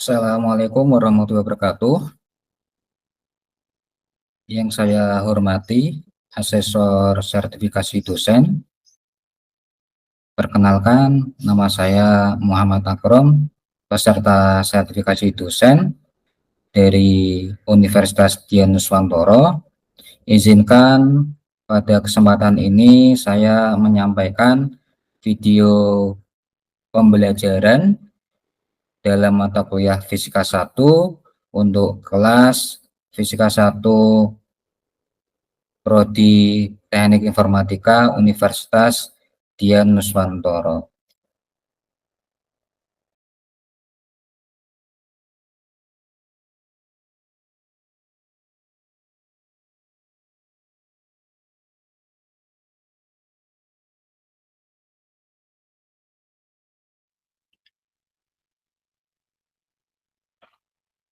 Assalamualaikum warahmatullahi wabarakatuh. Yang saya hormati, Asesor Sertifikasi Dosen. Perkenalkan, nama saya Muhammad Akrom, peserta sertifikasi dosen dari Universitas Dian Nuswantoro. Izinkan pada kesempatan ini saya menyampaikan video pembelajaran dalam mata kuliah Fisika 1 untuk kelas Fisika 1 Prodi Teknik Informatika Universitas Dian Nuswantoro.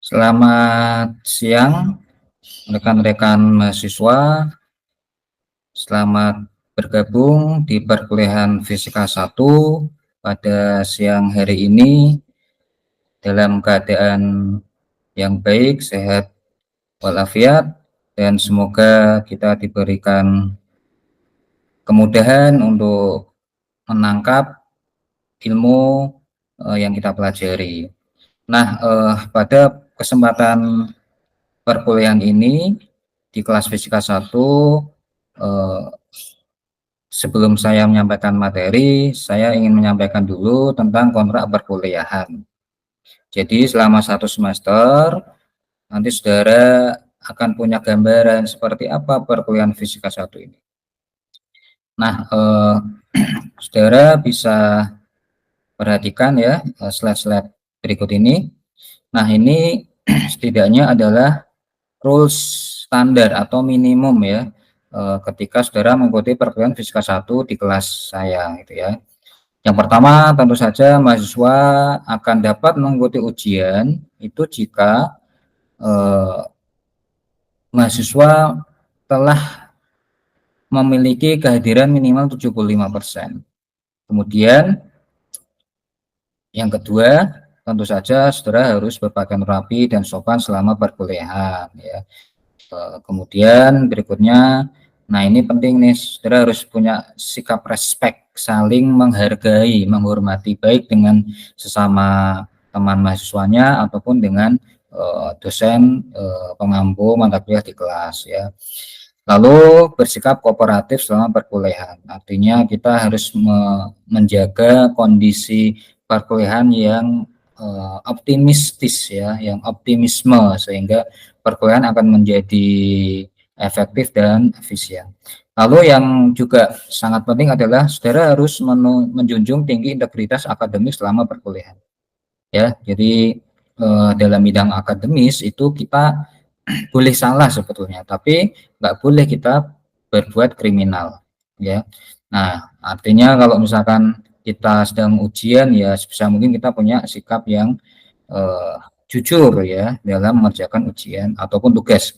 Selamat siang rekan-rekan mahasiswa. Selamat bergabung di perkuliahan Fisika 1 pada siang hari ini dalam keadaan yang baik, sehat walafiat, dan semoga kita diberikan kemudahan untuk menangkap ilmu yang kita pelajari. Nah, pada kesempatan perkuliahan ini di kelas Fisika 1, sebelum saya menyampaikan materi, saya ingin menyampaikan dulu tentang kontrak perkuliahan. Jadi selama 1 semester, nanti saudara akan punya gambaran seperti apa perkuliahan Fisika 1 ini. Nah, saudara bisa perhatikan ya slide-slide berikut ini. Nah, ini setidaknya adalah rules standar atau minimum ya ketika saudara mengikuti perkuliahan Fisika 1 di kelas saya gitu ya. Yang pertama, tentu saja mahasiswa akan dapat mengikuti ujian itu jika mahasiswa telah memiliki kehadiran minimal 75%. Kemudian yang kedua, tentu saja saudara harus berpakaian rapi dan sopan selama perkuliahan ya. Kemudian berikutnya, nah ini penting nih, saudara harus punya sikap respect, saling menghargai, menghormati baik dengan sesama teman mahasiswanya ataupun dengan dosen pengampu mata kuliah di kelas ya. Lalu bersikap kooperatif selama perkuliahan, artinya kita harus menjaga kondisi perkuliahan yang optimistis ya, yang optimisme sehingga perkuliahan akan menjadi efektif dan efisien. Lalu yang juga sangat penting adalah saudara harus menjunjung tinggi integritas akademik selama perkuliahan. Ya, jadi dalam bidang akademis itu kita boleh salah sebetulnya, tapi nggak boleh kita berbuat kriminal. Ya, nah artinya kalau misalkan kita sedang ujian ya sebisa mungkin kita punya sikap yang jujur ya dalam mengerjakan ujian ataupun tugas.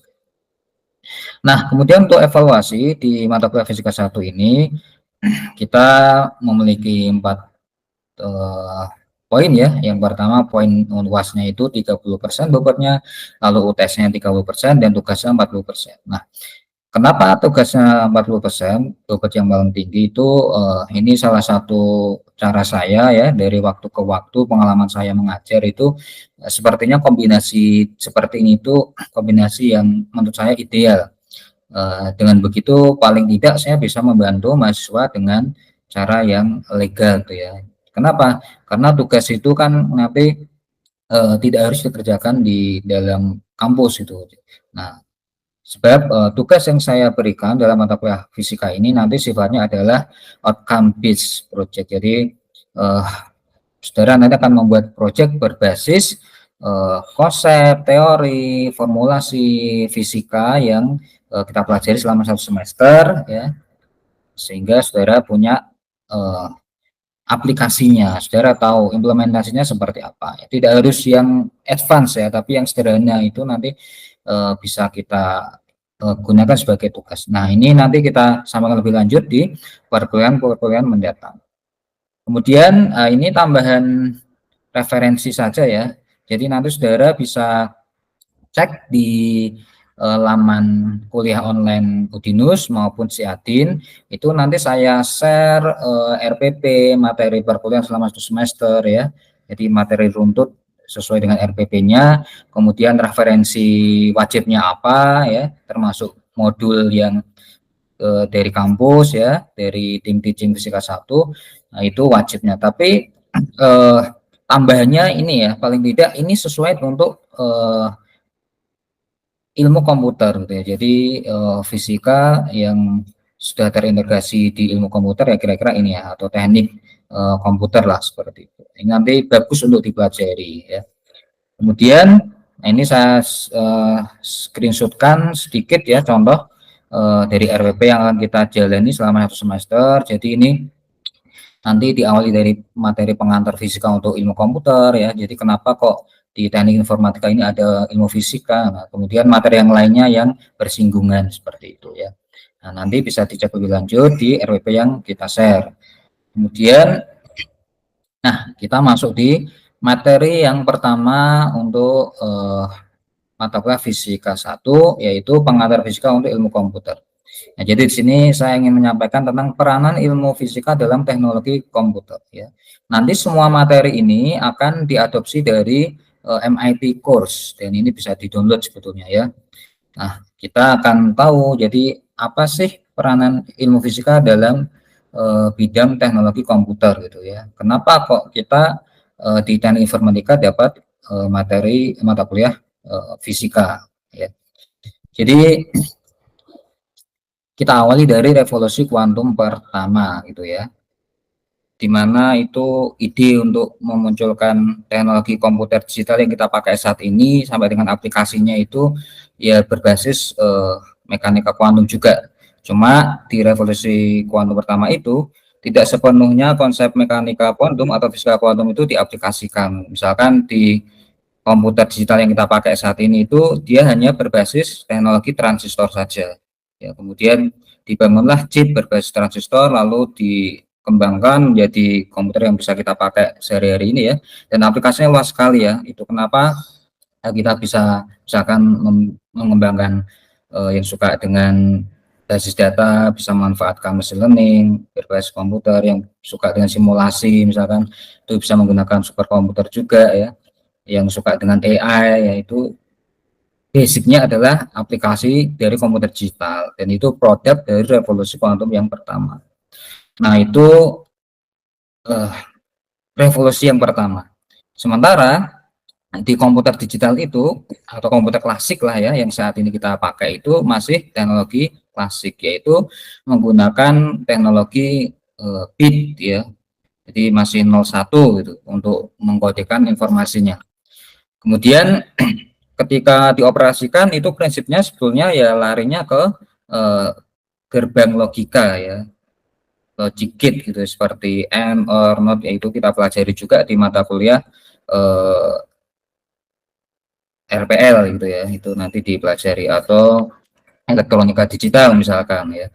Nah, kemudian untuk evaluasi di mata kuliah Fisika 1 ini kita memiliki 4 poin ya. Yang pertama poin UASnya itu 30% bobotnya, lalu UTS-nya 30% dan tugasnya 40%. Nah, kenapa tugasnya 40%, bobot yang paling tinggi itu ini salah satu cara saya ya dari waktu ke waktu pengalaman saya mengajar itu sepertinya kombinasi seperti ini itu kombinasi yang menurut saya ideal. Dengan begitu paling tidak saya bisa membantu mahasiswa dengan cara yang legal tuh ya. Kenapa? Karena tugas itu kan nanti tidak harus dikerjakan di dalam kampus itu. Nah, sebab tugas yang saya berikan dalam mata kuliah fisika ini nanti sifatnya adalah outcome based project. Jadi saudara nanti akan membuat project berbasis konsep, teori, formulasi fisika yang kita pelajari selama 1 semester ya, sehingga saudara punya aplikasinya, saudara tahu implementasinya seperti apa. Tidak harus yang advance ya, tapi yang sederhana itu nanti bisa kita gunakan sebagai tugas. Nah, ini nanti kita samakan lebih lanjut di perkuliahan mendatang. Kemudian ini tambahan referensi saja ya. Jadi nanti saudara bisa cek di laman kuliah online Udinus maupun Siatin, itu nanti saya share RPP materi perkuliahan selama 1 semester ya. Jadi materi runtut sesuai dengan RPP-nya, kemudian referensi wajibnya apa ya, termasuk modul yang dari kampus ya, dari tim teaching fisika 1, nah itu wajibnya. Tapi tambahannya ini ya, paling tidak ini sesuai untuk ilmu komputer gitu ya. Jadi fisika yang sudah terintegrasi di ilmu komputer ya kira-kira ini ya, atau teknik komputer lah seperti itu. Ini nanti bagus untuk dipelajari ya. Kemudian ini saya screenshotkan sedikit ya contoh dari RWP yang akan kita jalani selama 1 semester. Jadi ini nanti diawali dari materi pengantar fisika untuk ilmu komputer ya. Jadi kenapa kok di teknik informatika ini ada ilmu fisika, nah, kemudian materi yang lainnya yang bersinggungan seperti itu ya. Nah, nanti bisa dicek lebih lanjut di RWP yang kita share. Kemudian, nah kita masuk di materi yang pertama untuk mata kuliah fisika 1, yaitu pengantar fisika untuk ilmu komputer. Nah, jadi di sini saya ingin menyampaikan tentang peranan ilmu fisika dalam teknologi komputer ya. Nanti semua materi ini akan diadopsi dari MIT course dan ini bisa di-download sebetulnya ya. Nah, kita akan tahu jadi apa sih peranan ilmu fisika dalam bidang teknologi komputer gitu ya. Kenapa kok kita di teknik informatika dapat materi mata kuliah fisika ya. Jadi kita awali dari revolusi kuantum pertama gitu ya, di mana itu ide untuk memunculkan teknologi komputer digital yang kita pakai saat ini sampai dengan aplikasinya itu ya berbasis mekanika kuantum juga. Cuma di revolusi kuantum pertama itu tidak sepenuhnya konsep mekanika kuantum atau fisika kuantum itu diaplikasikan. Misalkan di komputer digital yang kita pakai saat ini itu dia hanya berbasis teknologi transistor saja. Ya, kemudian dibangunlah chip berbasis transistor lalu dikembangkan menjadi komputer yang bisa kita pakai sehari-hari ini ya. Dan aplikasinya luas sekali ya. Itu kenapa kita bisa misalkan mengembangkan yang suka dengan basis data bisa memanfaatkan machine learning berbasis komputer, yang suka dengan simulasi misalkan itu bisa menggunakan superkomputer juga ya, yang suka dengan AI yaitu basicnya adalah aplikasi dari komputer digital dan itu produk dari revolusi kuantum yang pertama. Nah itu revolusi yang pertama. Sementara di komputer digital itu atau komputer klasik lah ya yang saat ini kita pakai itu masih teknologi klasik, yaitu menggunakan teknologi bit ya. Jadi masih 01 gitu untuk mengkodekan informasinya. Kemudian ketika dioperasikan itu prinsipnya sebetulnya ya larinya ke gerbang logika ya, logic gate gitu seperti AND or not, yaitu kita pelajari juga di mata kuliah RPL gitu ya, itu nanti dipelajari, atau elektronika digital misalkan ya.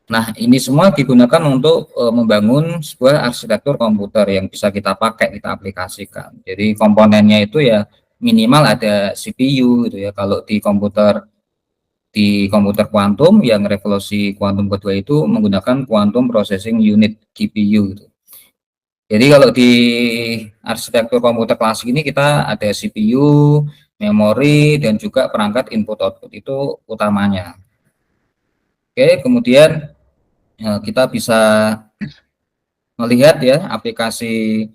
Nah ini semua digunakan untuk membangun sebuah arsitektur komputer yang bisa kita pakai, kita aplikasikan. Jadi komponennya itu ya minimal ada CPU gitu ya. Kalau di komputer kuantum yang revolusi kuantum kedua itu menggunakan quantum processing unit GPU gitu. Jadi kalau di arsitektur komputer klasik ini kita ada CPU, memori, dan juga perangkat input output itu utamanya. Oke, kemudian kita bisa melihat ya aplikasi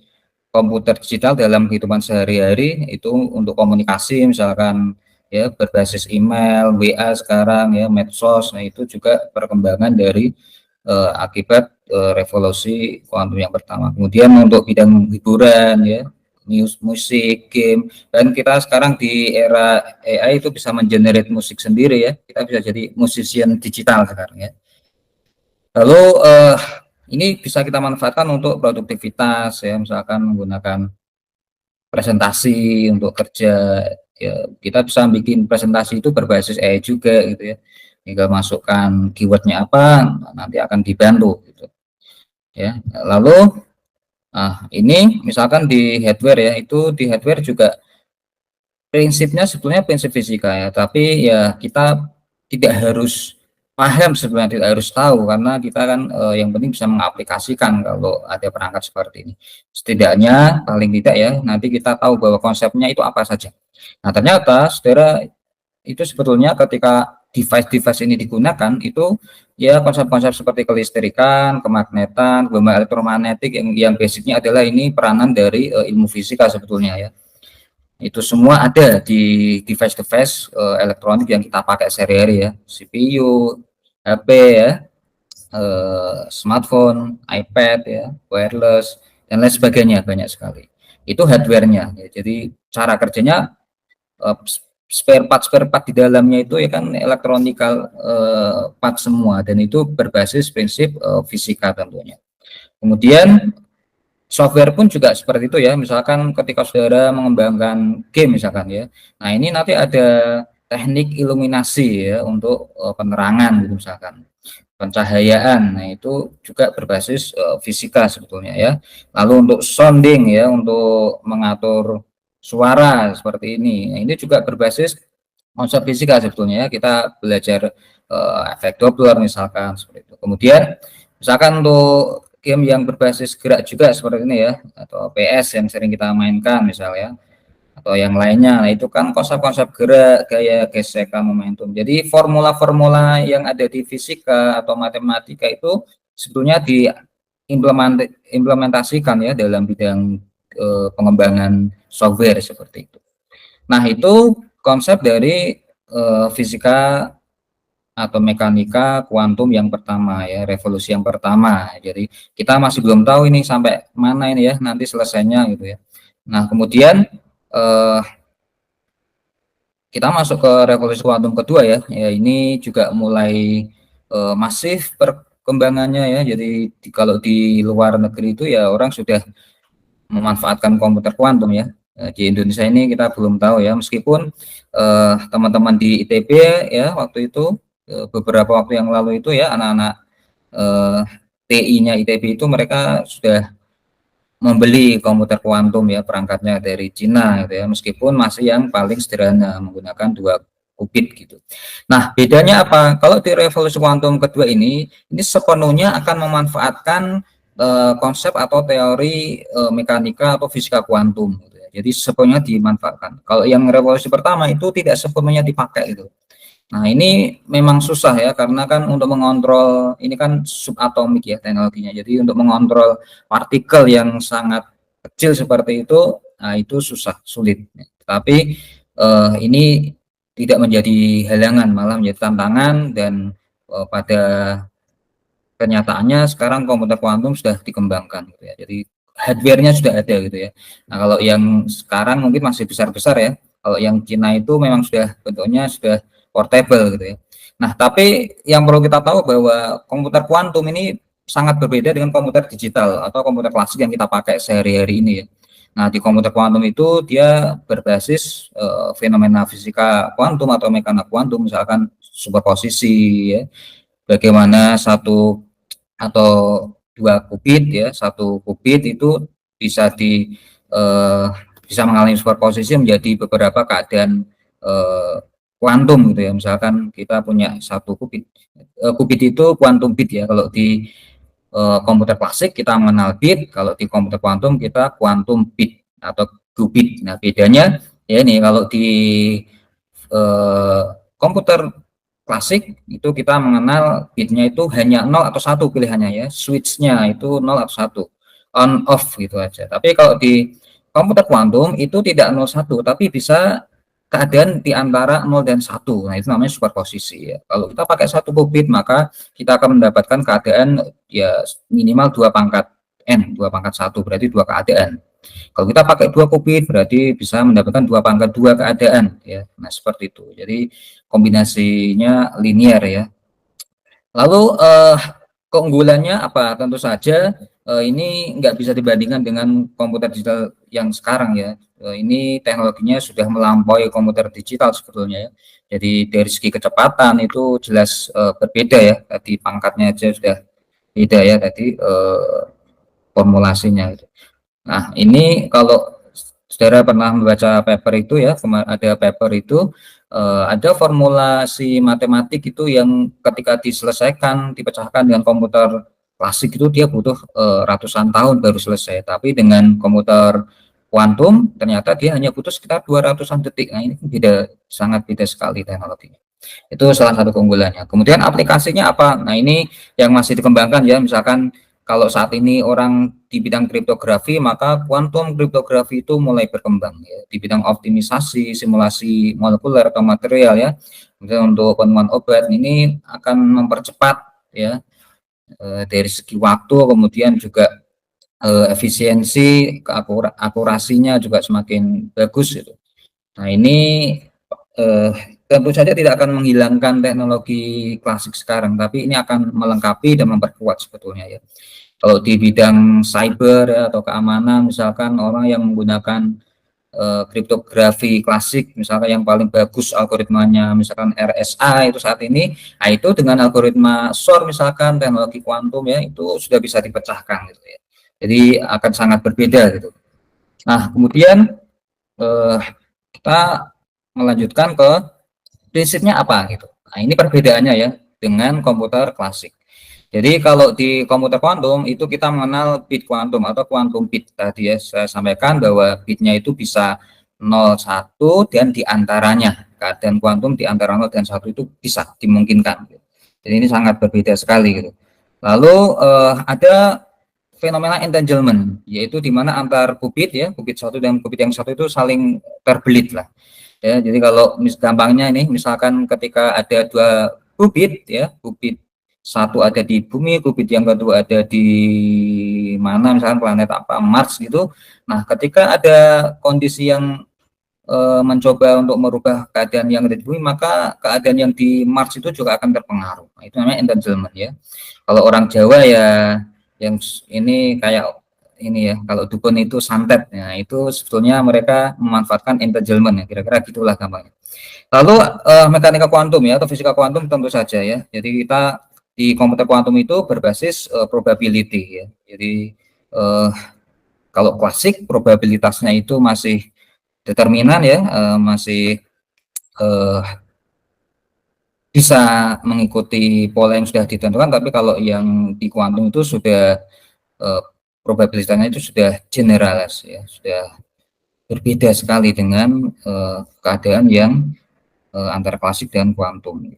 komputer digital dalam kehidupan sehari-hari itu untuk komunikasi misalkan ya berbasis email, WA sekarang ya, medsos. Nah itu juga perkembangan dari akibat revolusi kuantum yang pertama. Kemudian untuk bidang hiburan ya, musik, game, dan kita sekarang di era AI itu bisa mengenerate musik sendiri ya. Kita bisa jadi musician digital sekarang ya. Lalu ini bisa kita manfaatkan untuk produktivitas ya, misalkan menggunakan presentasi untuk kerja ya, kita bisa bikin presentasi itu berbasis AI juga gitu ya, tinggal masukkan keywordnya apa nanti akan dibantu gitu ya. Lalu ini misalkan di hardware ya, itu di hardware juga prinsipnya sebetulnya prinsip fisika ya, tapi ya kita tidak harus paham sebenarnya, tidak harus tahu karena kita kan yang penting bisa mengaplikasikan kalau ada perangkat seperti ini. Setidaknya paling tidak ya nanti kita tahu bahwa konsepnya itu apa saja. Nah ternyata saudara itu sebetulnya ketika device-device ini digunakan itu ya konsep-konsep seperti kelistrikan, kemagnetan, gelombang elektromagnetik yang basicnya adalah ini peranan dari ilmu fisika sebetulnya ya. Itu semua ada di device-device elektronik yang kita pakai sehari-hari ya, CPU, HP ya, smartphone, iPad ya, wireless dan lain sebagainya, banyak sekali. Itu hardware-nya ya. Jadi cara kerjanya spare part di dalamnya itu ya kan electronical part semua, dan itu berbasis prinsip fisika tentunya. Kemudian software pun juga seperti itu ya, misalkan ketika saudara mengembangkan game misalkan ya, nah ini nanti ada teknik iluminasi ya untuk penerangan gitu misalkan, pencahayaan, nah itu juga berbasis fisika sebetulnya ya. Lalu untuk sounding ya, untuk mengatur suara seperti ini, nah ini juga berbasis konsep fisika sebetulnya ya. Kita belajar efek Doppler misalkan seperti itu. Kemudian misalkan untuk game yang berbasis gerak juga seperti ini ya, atau PS yang sering kita mainkan misalnya, atau yang lainnya. Nah, itu kan konsep-konsep gerak, gaya, gesekan, momentum. Jadi formula-formula yang ada di fisika atau matematika itu sebetulnya diimplementasikan ya dalam bidang pengembangan software seperti itu. Nah, itu konsep dari fisika atau mekanika kuantum yang pertama ya, revolusi yang pertama. Jadi kita masih belum tahu ini sampai mana ini ya nanti selesainya gitu ya. Nah, kemudian kita masuk ke revolusi kuantum kedua ya. Ya ini juga mulai masif perkembangannya ya. Jadi kalau di luar negeri itu ya orang sudah memanfaatkan komputer kuantum ya. Di Indonesia ini kita belum tahu ya, meskipun teman-teman di ITB ya waktu itu beberapa waktu yang lalu itu ya anak-anak TI-nya ITB itu mereka sudah membeli komputer kuantum ya, perangkatnya dari Cina gitu ya, meskipun masih yang paling sederhana menggunakan 2 qubit gitu. Nah, bedanya apa? Kalau di revolusi kuantum kedua ini sepenuhnya akan memanfaatkan konsep atau teori mekanika atau fisika kuantum gitu ya. Jadi sepenuhnya dimanfaatkan. Kalau yang revolusi pertama itu tidak sepenuhnya dipakai gitu. Nah, ini memang susah ya, karena kan untuk mengontrol, ini kan subatomik ya teknologinya. Jadi untuk mengontrol partikel yang sangat kecil seperti itu, nah itu susah, sulit. Tapi ini tidak menjadi halangan, malah menjadi tantangan, dan pada kenyataannya sekarang komputer kuantum sudah dikembangkan gitu ya. Jadi hardware-nya sudah ada gitu ya. Nah, kalau yang sekarang mungkin masih besar-besar ya. Kalau yang Cina itu memang sudah bentuknya sudah portable gitu ya. Nah, tapi yang perlu kita tahu bahwa komputer kuantum ini sangat berbeda dengan komputer digital atau komputer klasik yang kita pakai sehari-hari ini ya. Nah, di komputer kuantum itu dia berbasis fenomena fisika kuantum atau mekanika kuantum, misalkan superposisi ya, bagaimana satu atau 2 qubit ya, 1 qubit itu bisa eh, bisa mengalami superposisi menjadi beberapa keadaan kuantum gitu ya. Misalkan kita punya 1 qubit, qubit itu kuantum bit ya. Kalau di komputer klasik kita mengenal bit, kalau di komputer kuantum kita kuantum bit atau qubit. Nah, bedanya ya ini, kalau di komputer klasik itu kita mengenal bitnya itu hanya 0 atau 1 pilihannya ya, switchnya itu 0 atau 1, on off gitu aja. Tapi kalau di komputer kuantum itu tidak 0 1, tapi bisa keadaan di antara 0 dan 1. Nah, itu namanya superposisi ya. Kalau kita pakai 1 qubit maka kita akan mendapatkan keadaan ya minimal 2 pangkat n, 2 pangkat 1, berarti 2 keadaan. Kalau kita pakai 2 qubit berarti bisa mendapatkan 2 pangkat 2 keadaan ya. Nah, seperti itu. Jadi kombinasinya linear ya. Lalu keunggulannya apa? Tentu saja ini nggak bisa dibandingkan dengan komputer digital yang sekarang ya. Ini teknologinya sudah melampaui komputer digital sebetulnya ya. Jadi dari segi kecepatan itu jelas berbeda ya. Tadi pangkatnya aja sudah beda ya tadi formulasinya. Nah, ini kalau saudara pernah membaca paper itu ya, ada paper itu ada formulasi matematik itu yang ketika diselesaikan, dipecahkan dengan komputer klasik itu dia butuh ratusan tahun baru selesai. Tapi dengan komputer kuantum ternyata dia hanya butuh sekitar 200-an detik. Nah, ini beda, sangat beda sekali teknologinya. Itu salah satu keunggulannya. Kemudian aplikasinya apa? Nah, ini yang masih dikembangkan ya. Misalkan kalau saat ini orang di bidang kriptografi, maka kuantum kriptografi itu mulai berkembang ya, di bidang optimisasi, simulasi molekuler atau material ya. Kemudian untuk penemuan obat ini akan mempercepat ya dari segi waktu, kemudian juga efisiensi, akurasinya juga semakin bagus gitu. Nah, ini eh, tentu saja tidak akan menghilangkan teknologi klasik sekarang, tapi ini akan melengkapi dan memperkuat sebetulnya ya. Kalau di bidang cyber ya, atau keamanan, misalkan orang yang menggunakan kriptografi klasik, misalkan yang paling bagus algoritmanya, misalkan RSA itu saat ini, nah itu dengan algoritma SOR misalkan teknologi kuantum ya, itu sudah bisa dipecahkan gitu ya. Jadi akan sangat berbeda gitu. Nah, kemudian kita melanjutkan ke prinsipnya apa gitu. Nah, ini perbedaannya ya dengan komputer klasik. Jadi kalau di komputer kuantum itu kita mengenal bit kuantum atau kuantum bit. Tadi ya saya sampaikan bahwa bitnya itu bisa 0, 1 dan diantaranya keadaan kuantum di antara 0 dan 1 itu bisa dimungkinkan. Jadi ini sangat berbeda sekali gitu. Lalu ada fenomena entanglement, yaitu di mana antar qubit ya, qubit satu dan qubit yang satu itu saling terbelit lah. Ya, jadi kalau gampangnya ini misalkan ketika ada dua qubit ya, qubit satu ada di bumi, qubit yang kedua ada di mana misalkan planet apa Mars gitu. Nah, ketika ada kondisi yang mencoba untuk merubah keadaan yang ada di bumi, maka keadaan yang di Mars itu juga akan terpengaruh. Nah, itu namanya entanglement ya. Kalau orang Jawa ya yang ini kayak ini ya, kalau dukun itu santet. Nah, itu sebetulnya mereka memanfaatkan entanglement ya, kira-kira gitulah gampangnya. Lalu mekanika kuantum ya atau fisika kuantum tentu saja ya. Jadi kita di komputer kuantum itu berbasis probability ya. Jadi kalau klasik probabilitasnya itu masih determinan ya, masih bisa mengikuti pola yang sudah ditentukan, tapi kalau yang di kuantum itu sudah probabilitasnya itu sudah generalis ya, sudah berbeda sekali dengan keadaan yang antara klasik dan kuantum.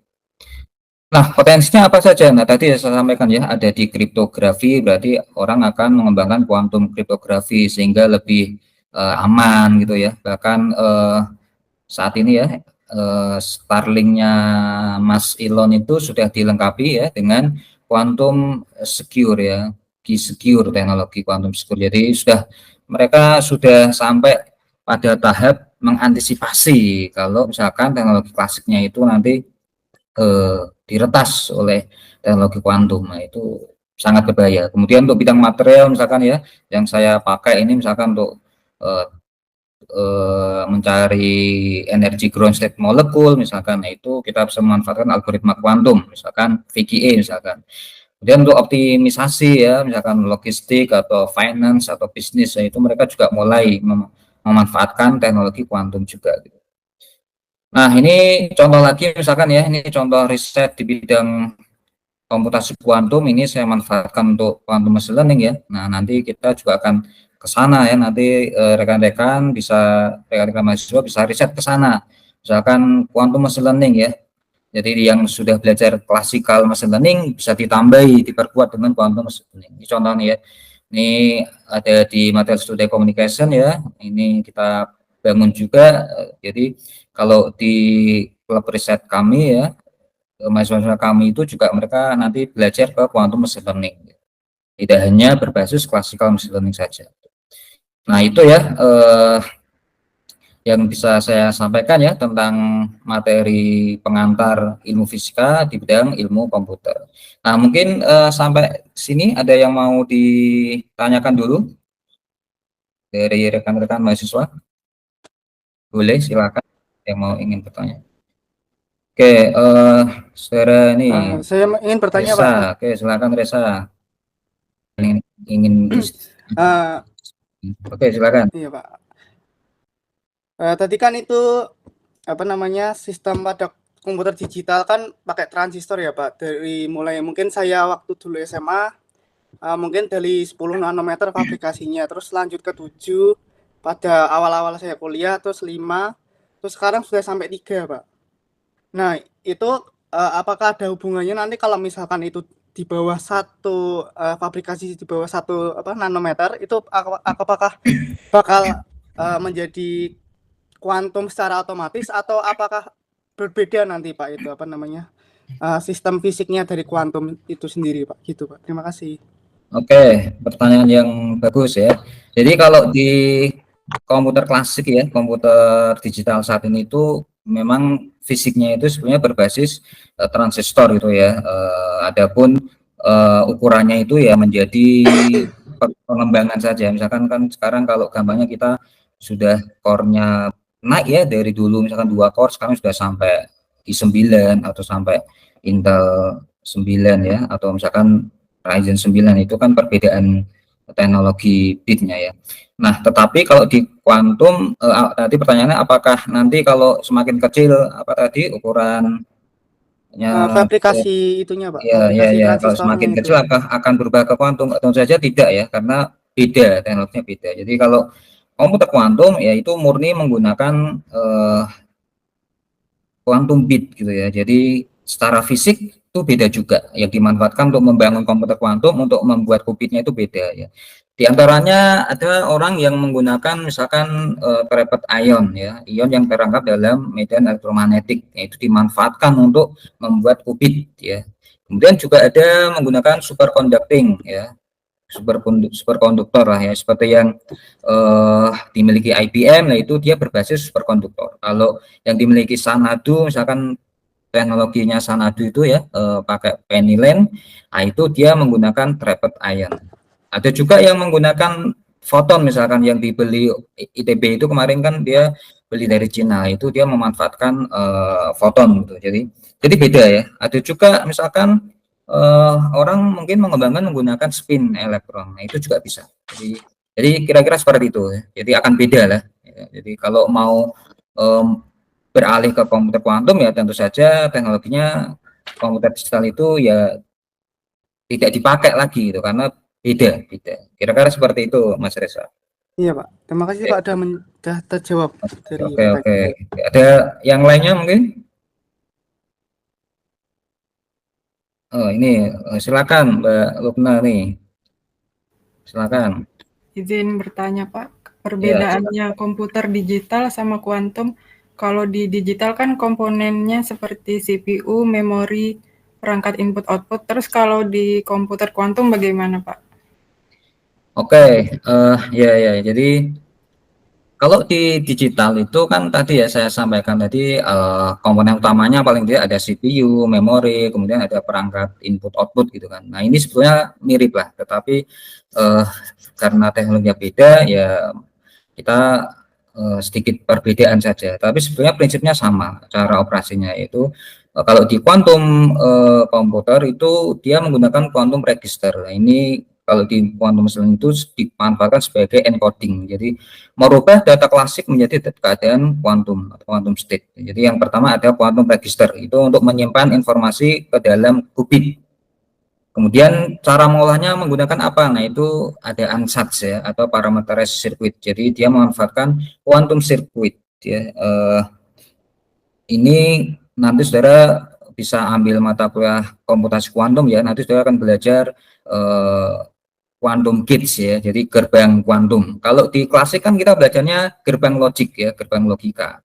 Nah, potensinya apa saja? Nah, tadi saya sampaikan ya, ada di kriptografi, berarti orang akan mengembangkan kuantum kriptografi sehingga lebih aman gitu ya. Bahkan saat ini ya, Starlink-nya Mas Elon itu sudah dilengkapi ya dengan quantum secure ya, key secure, teknologi quantum secure. Jadi mereka sudah sampai pada tahap mengantisipasi kalau misalkan teknologi klasiknya itu nanti diretas oleh teknologi kuantum. Nah, itu sangat berbahaya. Kemudian untuk bidang material misalkan ya, yang saya pakai ini misalkan untuk mencari energi ground state molekul misalkan, nah itu kita bisa memanfaatkan algoritma kuantum, misalkan VGA misalkan. Kemudian untuk optimisasi ya, misalkan logistik atau finance atau bisnis, ya itu mereka juga mulai memanfaatkan teknologi kuantum juga. Nah, ini contoh lagi misalkan ya, ini contoh riset di bidang komputasi kuantum, ini saya manfaatkan untuk quantum machine learning ya. Nah, nanti kita juga akan ke sana ya, nanti rekan-rekan rekan-rekan mahasiswa bisa riset ke sana. Misalkan quantum machine learning ya. Jadi yang sudah belajar classical machine learning bisa ditambahi, diperkuat dengan quantum machine learning. Ini contohnya ya. Ini ada di Material Studi Communication ya. Ini kita bangun juga. Jadi kalau di klub riset kami ya, mahasiswa kami itu juga mereka nanti belajar ke quantum machine learning. Tidak hanya berbasis classical machine learning saja. Nah, itu ya yang bisa saya sampaikan ya tentang materi pengantar ilmu fisika di bidang ilmu komputer. Nah, mungkin sampai sini ada yang mau ditanyakan dulu dari rekan-rekan mahasiswa? Boleh, silakan yang mau ingin bertanya. Oke, saudara ini saya ingin bertanya, Resa. Pak. Oke, silakan Resa. Ingin Uh, Oke, silakan. iya, Pak. Tadi kan itu apa namanya sistem pada komputer digital kan pakai transistor ya Pak. Dari mulai mungkin saya waktu dulu SMA mungkin dari 10 nanometer fabrikasinya, terus lanjut ke 7 pada awal-awal saya kuliah, terus 5, terus sekarang sudah sampai 3 Pak. Nah itu apakah ada hubungannya nanti kalau misalkan itu di bawah satu fabrikasi di bawah satu apa nanometer itu apakah bakal menjadi kuantum secara otomatis atau apakah berbeda nanti Pak itu apa namanya sistem fisiknya dari kuantum itu sendiri Pak gitu Pak. Terima kasih. Oke, pertanyaan yang bagus ya. Jadi kalau di komputer klasik ya, komputer digital saat ini itu memang fisiknya itu sebenarnya berbasis transistor itu ya. Adapun ukurannya itu ya menjadi pengembangan saja. Misalkan kan sekarang kalau gampangnya kita sudah core-nya naik ya dari dulu misalkan 2 core sekarang sudah sampai i9 atau sampai Intel 9 ya atau misalkan Ryzen 9 itu kan perbedaan teknologi bitnya ya. Nah, tetapi kalau di kuantum tadi pertanyaannya apakah nanti kalau semakin kecil apa tadi ukurannya Fabrikasi itunya Pak, ya fabrikasi kalau transistornya semakin itu. kecil akan berubah ke kuantum? Tentu saja tidak ya karena beda teknologinya beda. Jadi kalau komputer kuantum ya itu murni menggunakan quantum bit gitu ya. Jadi secara fisik itu beda juga. Yang dimanfaatkan untuk membangun komputer kuantum untuk membuat qubitnya itu beda ya. Di antaranya ada orang yang menggunakan misalkan trapet ion ya, ion yang terangkap dalam medan elektromagnetik, yaitu dimanfaatkan untuk membuat qubit ya. Kemudian juga ada menggunakan superconducting ya, superkonduktor lah ya, seperti yang dimiliki IBM, yaitu dia berbasis superkonduktor. Kalau yang dimiliki Xanadu misalkan teknologinya Xanadu itu ya pakai pennyland, nah itu dia menggunakan trapet ion. Ada juga yang menggunakan foton misalkan yang dibeli ITB itu kemarin kan dia beli dari Cina, itu dia memanfaatkan foton gitu. Jadi beda ya. Ada juga misalkan orang mungkin mengembangkan menggunakan spin elektron, nah itu juga bisa. Jadi kira-kira seperti itu ya. Jadi akan beda lah ya. Jadi kalau mau beralih ke komputer kuantum ya tentu saja teknologinya komputer digital itu ya tidak dipakai lagi gitu karena beda. Kira-kira seperti itu Mas Reza. Iya Pak, terima kasih Pak sudah terjawab dari Oke. pertanyaan. Ada yang lainnya mungkin? Oh ini silakan Mbak Lupna nih, silakan. Izin bertanya Pak, Ya, perbedaannya komputer digital sama kuantum, kalau di digital kan komponennya seperti CPU, memori, perangkat input output, terus kalau di komputer kuantum bagaimana Pak? oke, ya, jadi kalau di digital itu kan tadi ya saya sampaikan tadi komponen utamanya paling tidak ada CPU, memori, kemudian ada perangkat input output gitu kan. Nah ini sebetulnya mirip lah, tetapi karena teknologinya beda ya kita sedikit perbedaan saja. Tapi sebetulnya prinsipnya sama cara operasinya, yaitu kalau di kuantum komputer itu dia menggunakan quantum register. Nah, ini kalau di quantum machine itu dimanfaatkan sebagai encoding. Jadi merubah data klasik menjadi keadaan quantum atau quantum state. Jadi yang pertama ada quantum register, itu untuk menyimpan informasi ke dalam qubit. Kemudian cara mengolahnya menggunakan apa? Nah itu ada ansatz ya atau parameterized circuit. Jadi dia memanfaatkan quantum circuit ya. Ini nanti saudara bisa ambil mata kuliah komputasi kuantum ya. Nanti saudara akan belajar quantum gates ya, jadi gerbang kuantum. Kalau di klasik kan kita belajarnya gerbang logik ya, gerbang logika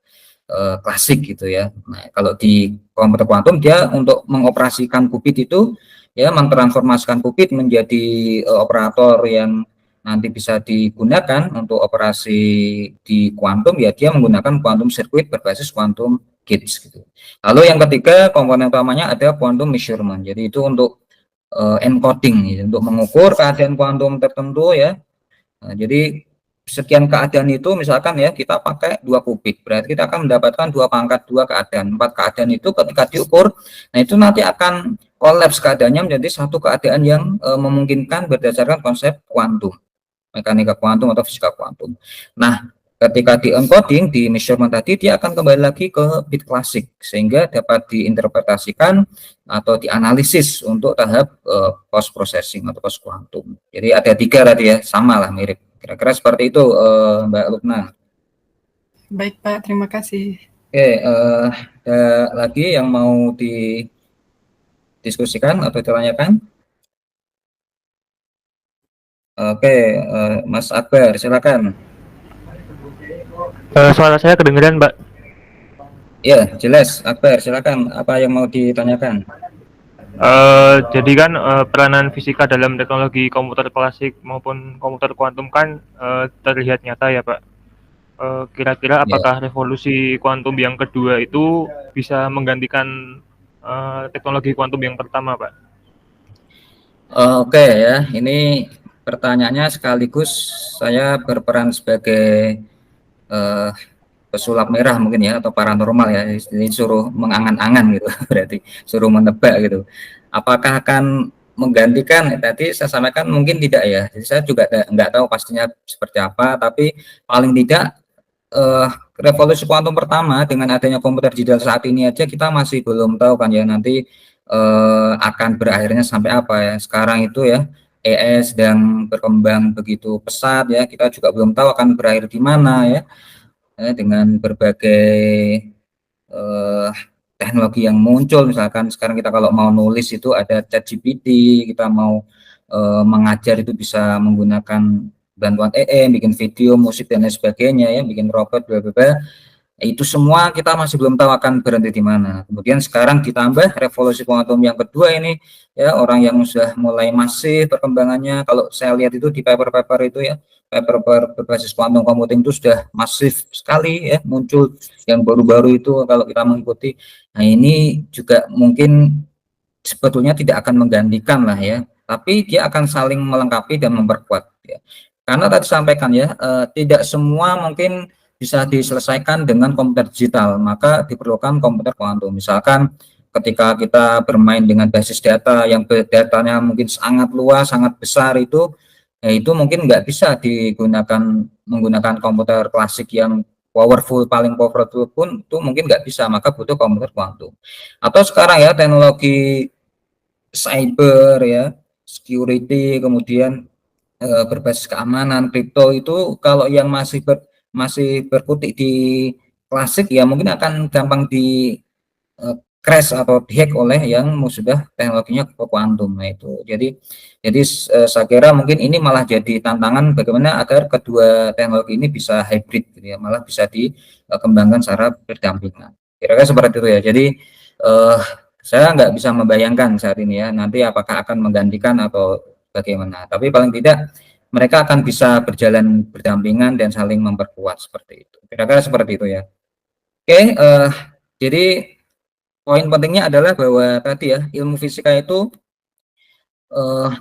klasik gitu ya. Nah, kalau di komputer kuantum dia untuk mengoperasikan qubit itu ya mentransformasikan qubit menjadi operator yang nanti bisa digunakan untuk operasi di kuantum ya dia menggunakan quantum circuit berbasis quantum gates gitu. Lalu yang ketiga komponen utamanya ada quantum measurement. Jadi itu untuk encoding ya, untuk mengukur keadaan kuantum tertentu ya. Nah, jadi sekian keadaan itu misalkan ya kita pakai 2 qubit, berarti kita akan mendapatkan 2 pangkat 2 keadaan. 4 keadaan itu ketika diukur, nah itu nanti akan kolaps keadaannya menjadi satu keadaan yang memungkinkan berdasarkan konsep kuantum, mekanika kuantum atau fisika kuantum. Nah, ketika di encoding, di measurement tadi, dia akan kembali lagi ke bit klasik sehingga dapat diinterpretasikan atau dianalisis untuk tahap post processing atau post quantum. Jadi ada 3 tadi ya, sama lah, mirip. Kira-kira seperti itu, Mbak Lukna. Baik Pak, terima kasih. Oke, ada lagi yang mau didiskusikan atau ditanyakan? Oke, Mas Akbar, silakan. Suara saya kedengeran, Mbak? Ya, jelas. Akbar, silakan. Apa yang mau ditanyakan? Jadi kan peranan fisika dalam teknologi komputer klasik maupun komputer kuantum kan terlihat nyata ya, Pak. Kira-kira Ya. apakah revolusi kuantum yang kedua itu bisa menggantikan teknologi kuantum yang pertama, Pak? Oke ya, ini pertanyaannya sekaligus saya berperan sebagai pesulap merah mungkin ya, atau paranormal ya, ini suruh mengangan-angan gitu, berarti suruh menebak gitu. Apakah akan menggantikan? Tadi saya sampaikan mungkin tidak ya, jadi saya juga nggak tahu pastinya seperti apa, tapi paling tidak revolusi kuantum pertama dengan adanya komputer digital saat ini aja kita masih belum tahu kan ya nanti akan berakhirnya sampai apa ya. Sekarang itu ya AI sedang berkembang begitu pesat ya, kita juga belum tahu akan berakhir di mana ya, dengan berbagai teknologi yang muncul. Misalkan sekarang kita kalau mau nulis itu ada ChatGPT, kita mau mengajar itu bisa menggunakan bantuan AI, bikin video, musik dan lain sebagainya ya, bikin robot bla bla bla. Itu semua kita masih belum tahu akan berhenti di mana. Kemudian sekarang ditambah revolusi kuantum yang kedua ini ya, orang yang sudah mulai masif perkembangannya. Kalau saya lihat itu di paper-paper itu ya, paper-paper berbasis kuantum computing itu sudah masif sekali ya, muncul yang baru-baru itu kalau kita mengikuti. Nah, ini juga mungkin sebetulnya tidak akan menggantikan lah ya, tapi dia akan saling melengkapi dan memperkuat ya. Karena tadi sampaikan ya, tidak semua mungkin bisa diselesaikan dengan komputer digital, maka diperlukan komputer kuantum. Misalkan ketika kita bermain dengan basis data yang datanya mungkin sangat luas, sangat besar itu, ya itu mungkin nggak bisa digunakan menggunakan komputer klasik yang powerful, paling powerful pun itu mungkin nggak bisa, maka butuh komputer kuantum. Atau sekarang ya teknologi cyber ya, security, kemudian berbasis keamanan kripto itu kalau yang masih berkutik di klasik ya mungkin akan gampang di crash atau dihack oleh yang sudah teknologinya ke kuantum. Nah itu jadi saya kira mungkin ini malah jadi tantangan bagaimana agar kedua teknologi ini bisa hybrid gitu ya, malah bisa dikembangkan secara berdampingan. Kira-kira seperti itu ya. Jadi saya nggak bisa membayangkan saat ini ya nanti apakah akan menggantikan atau bagaimana, tapi paling tidak mereka akan bisa berjalan berdampingan dan saling memperkuat seperti itu. Kira-kira seperti itu ya. Oke, jadi poin pentingnya adalah bahwa tadi ya ilmu fisika itu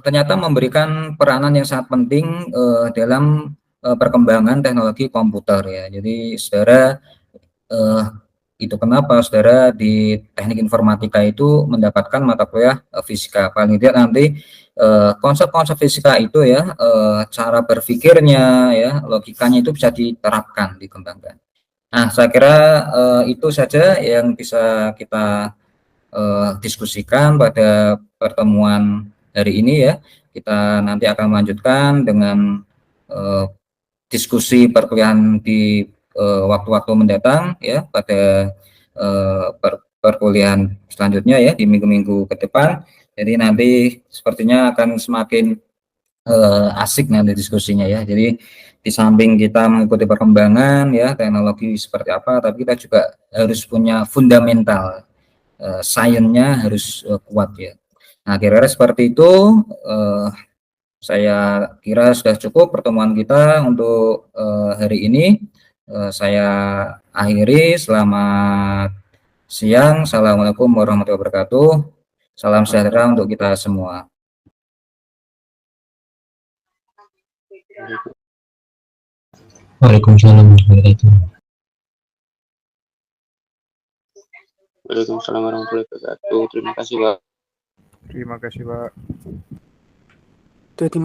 ternyata memberikan peranan yang sangat penting dalam perkembangan teknologi komputer ya. Jadi saudara itu kenapa saudara di teknik informatika itu mendapatkan mata kuliah fisika. Paling tidak nanti konsep-konsep fisika itu ya, cara berpikirnya ya, logikanya itu bisa diterapkan, dikembangkan. Nah, saya kira itu saja yang bisa kita diskusikan pada pertemuan hari ini ya. Kita nanti akan melanjutkan dengan diskusi perkuliahan di waktu-waktu mendatang ya, pada perkuliahan selanjutnya ya di minggu-minggu ke depan. Jadi nanti sepertinya akan semakin asik nanti diskusinya ya. Jadi di samping kita mengikuti perkembangan ya teknologi seperti apa, tapi kita juga harus punya fundamental, sainsnya harus kuat ya. Nah, kira-kira seperti itu. Saya kira sudah cukup pertemuan kita untuk hari ini. Saya akhiri. Selamat siang. Assalamualaikum warahmatullahi wabarakatuh. Salam sejahtera untuk kita semua. Waalaikumsalam warahmatullahi wabarakatuh. Waalaikumsalam warahmatullahi wabarakatuh. Terima kasih, Pak. Terima kasih, Pak. Jadi